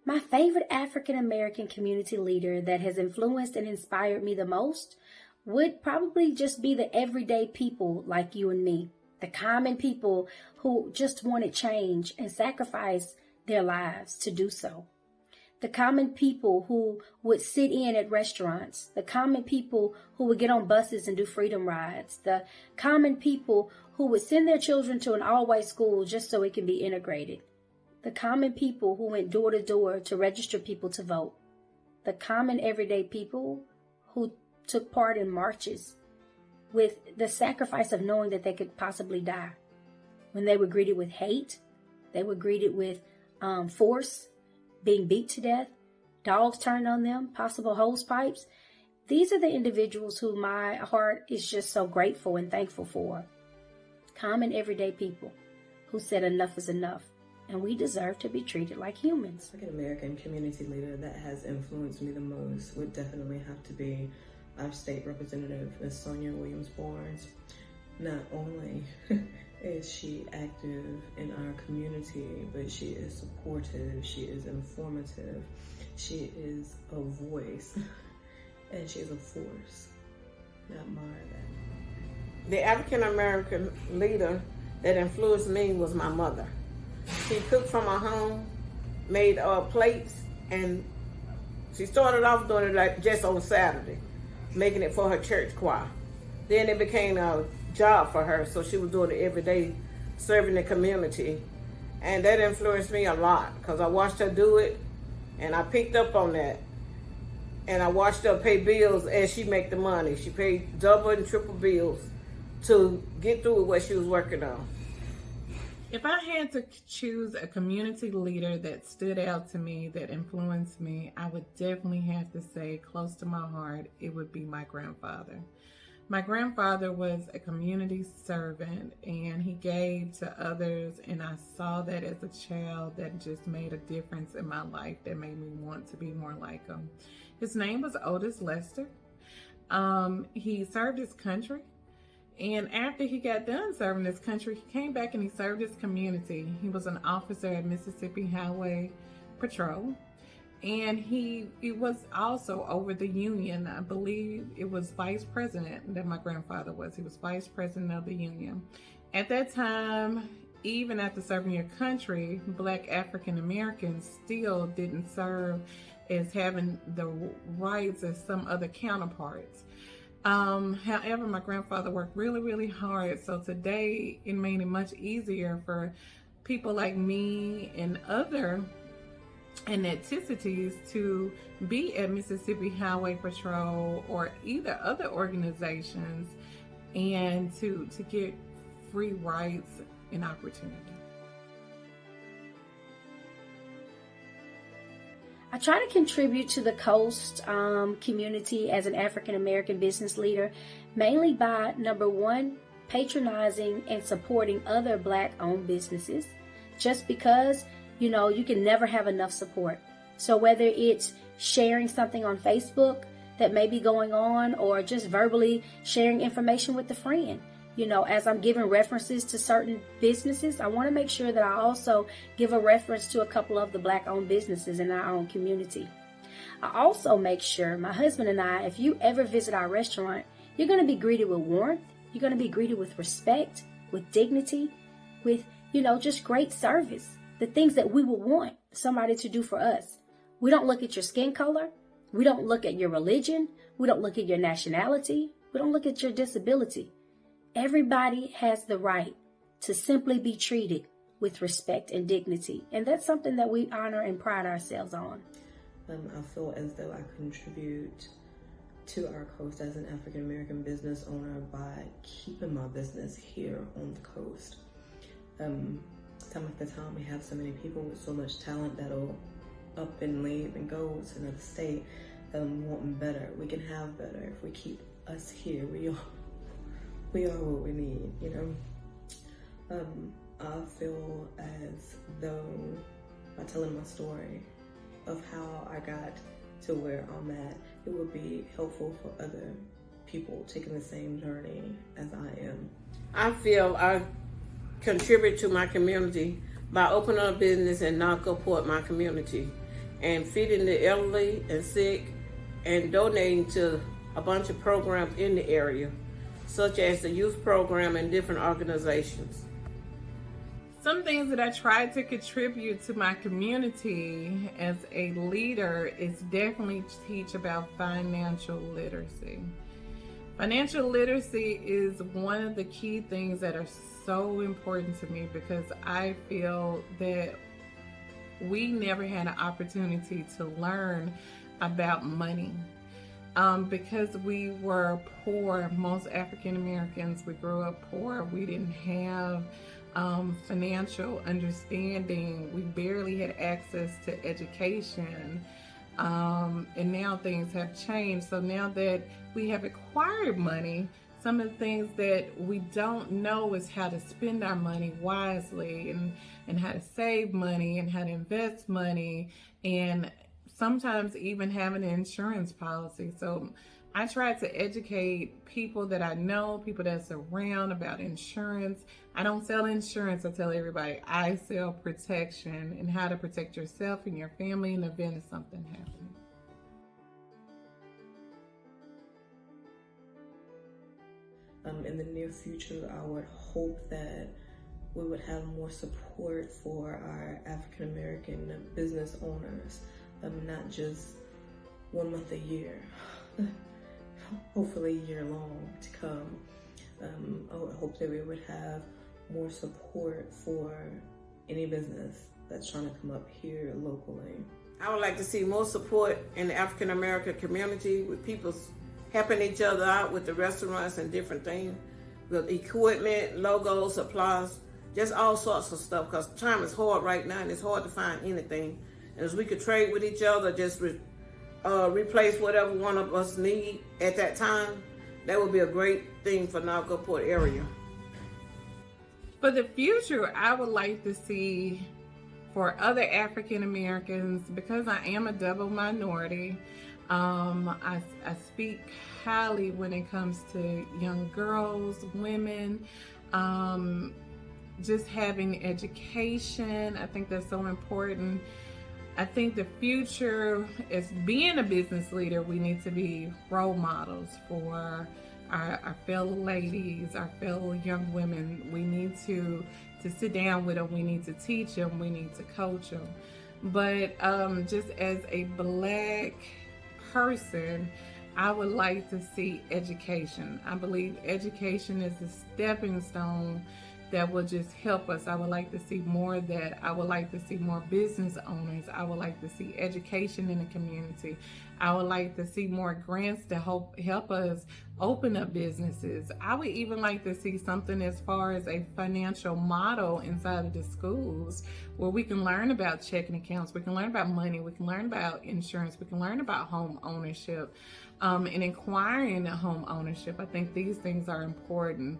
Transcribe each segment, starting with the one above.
My favorite African American community leader that has influenced and inspired me the most would probably just be the everyday people like you and me, the common people who just wanted change and sacrificed their lives to do so. The common people who would sit in at restaurants, the common people who would get on buses and do freedom rides, the common people who would send their children to an all-white school just so it can be integrated, the common people who went door to door to register people to vote, the common everyday people who took part in marches with the sacrifice of knowing that they could possibly die. When they were greeted with hate, they were greeted with force, being beat to death, dogs turned on them, possible hose pipes. These are the individuals who my heart is just so grateful and thankful for. Common everyday people who said enough is enough, and we deserve to be treated like humans. African American community leader that has influenced me the most would definitely have to be our state representative, Ms. Sonia Williams-Barnes. Not only is she active in our community, but she is supportive, she is informative, she is a voice, and she is a force. I admire that. The African American leader that influenced me was my mother. She cooked from her home, made plates, and she started off doing it like just on Saturday, making it for her church choir. Then it became a job for her, so she was doing it every day, serving the community. And that influenced me a lot because I watched her do it and I picked up on that. And I watched her pay bills as she make the money. She paid double and triple bills to get through what she was working on. If I had to choose a community leader that stood out to me, that influenced me, I would definitely have to say, close to my heart, it would be my grandfather. My grandfather was a community servant and he gave to others, and I saw that as a child that just made a difference in my life that made me want to be more like him. His name was Otis Lester. He served his country, and after he got done serving his country, he came back and he served his community. He was an officer at Mississippi Highway Patrol. And he was also over the union. I believe it was vice president that my grandfather was. He was vice president of the union. At that time, even after serving your country, Black African Americans still didn't serve as having the rights as some other counterparts. However, my grandfather worked really, really hard. So today it made it much easier for people like me and other ethnicities to be at Mississippi Highway Patrol or either other organizations and to get free rights and opportunity. I try to contribute to the Coast community as an African American business leader, mainly by, number one, patronizing and supporting other Black owned businesses, just because you can never have enough support. So whether it's sharing something on Facebook that may be going on or just verbally sharing information with a friend, as I'm giving references to certain businesses, I want to make sure that I also give a reference to a couple of the Black owned businesses in our own community. I also make sure my husband and I, if you ever visit our restaurant, you're going to be greeted with warmth. You're going to be greeted with respect, with dignity, with, just great service. The things that we would want somebody to do for us. We don't look at your skin color. We don't look at your religion. We don't look at your nationality. We don't look at your disability. Everybody has the right to simply be treated with respect and dignity. And that's something that we honor and pride ourselves on. I feel as though I contribute to our coast as an African American business owner by keeping my business here on the coast. Time after time, we have so many people with so much talent that'll up and leave and go to another state wanting better. We can have better if we keep us here. We are what we need, I feel as though by telling my story of how I got to where I'm at, it would be helpful for other people taking the same journey as I am. I feel I contribute to my community by opening a business and not support my community. and feeding the elderly and sick, and donating to a bunch of programs in the area, such as the youth program and different organizations. Some things that I try to contribute to my community as a leader is definitely teach about financial literacy. Financial literacy is one of the key things that are so important to me because I feel that we never had an opportunity to learn about money. Because we were poor, most African Americans, we grew up poor. We didn't have financial understanding. We barely had access to education. And now things have changed. So now that we have acquired money, some of the things that we don't know is how to spend our money wisely and how to save money and how to invest money and sometimes even having an insurance policy. So I try to educate people that I know, people that's around about insurance. I don't sell insurance. I tell everybody I sell protection and how to protect yourself and your family in the event of something happening. In the near future, I would hope that we would have more support for our African American business owners, not just 1 month a year, hopefully a year long to come. I would hope that we would have more support for any business that's trying to come up here locally. I would like to see more support in the African American community with people helping each other out with the restaurants and different things, with equipment, logos, supplies, just all sorts of stuff, because time is hard right now and it's hard to find anything. And as we could trade with each other, just replace whatever one of us need at that time, that would be a great thing for Nauvoo area. For the future, I would like to see for other African Americans, because I am a double minority, I speak highly when it comes to young girls, women, just having education. I think that's so important. I think the future is being a business leader. We need to be role models for our fellow ladies, our fellow young women. We need to sit down with them. We need to teach them. We need to coach them. But just as a Black person, I would like to see education. I believe education is a stepping stone that will just help us. I would like to see more of that. I would like to see more business owners. I would like to see education in the community. I would like to see more grants to help us open up businesses. I would even like to see something as far as a financial model inside of the schools where we can learn about checking accounts, we can learn about money, we can learn about insurance, we can learn about home ownership, and inquiring home ownership. I think these things are important.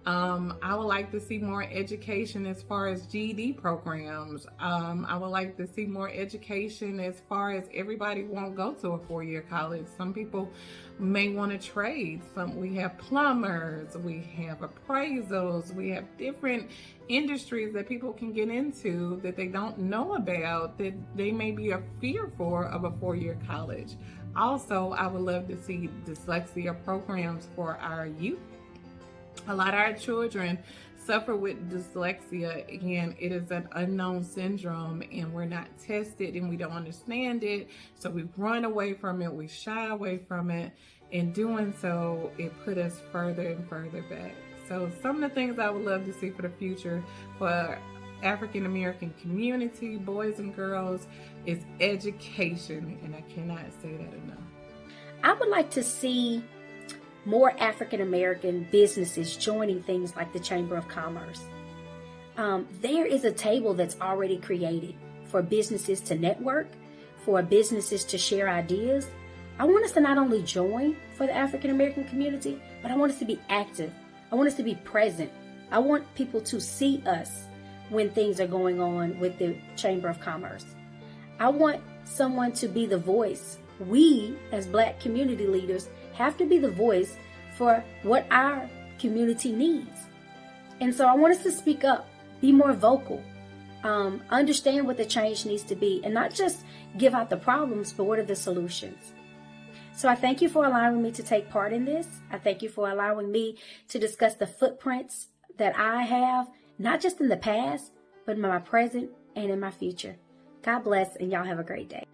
I would like to see more education as far as GED programs. I would like to see more education as far as everybody won't go to a 4-year college. Some people may want to trade. We have plumbers, we have appraisals, we have different industries that people can get into that they don't know about, that they may be a fear for of a 4-year college. Also, I would love to see dyslexia programs for our youth. A lot of our children suffer with dyslexia, and it is an unknown syndrome, and we're not tested and we don't understand it. So we run away from it, we shy away from it. In doing so, it put us further and further back. So some of the things I would love to see for the future for African American community, boys and girls, is education, and I cannot say that enough. I would like to see more African American businesses joining things like the Chamber of Commerce. There is a table that's already created for businesses to network, for businesses to share ideas. I want us to not only join for the African American community, but I want us to be active. I want us to be present. I want people to see us when things are going on with the Chamber of Commerce. I want someone to be the voice. We, as Black community leaders, have to be the voice for what our community needs. And so I want us to speak up, be more vocal, understand what the change needs to be, and not just give out the problems, but what are the solutions. So I thank you for allowing me to take part in this. I thank you for allowing me to discuss the footprints that I have, not just in the past, but in my present and in my future. God bless, and y'all have a great day.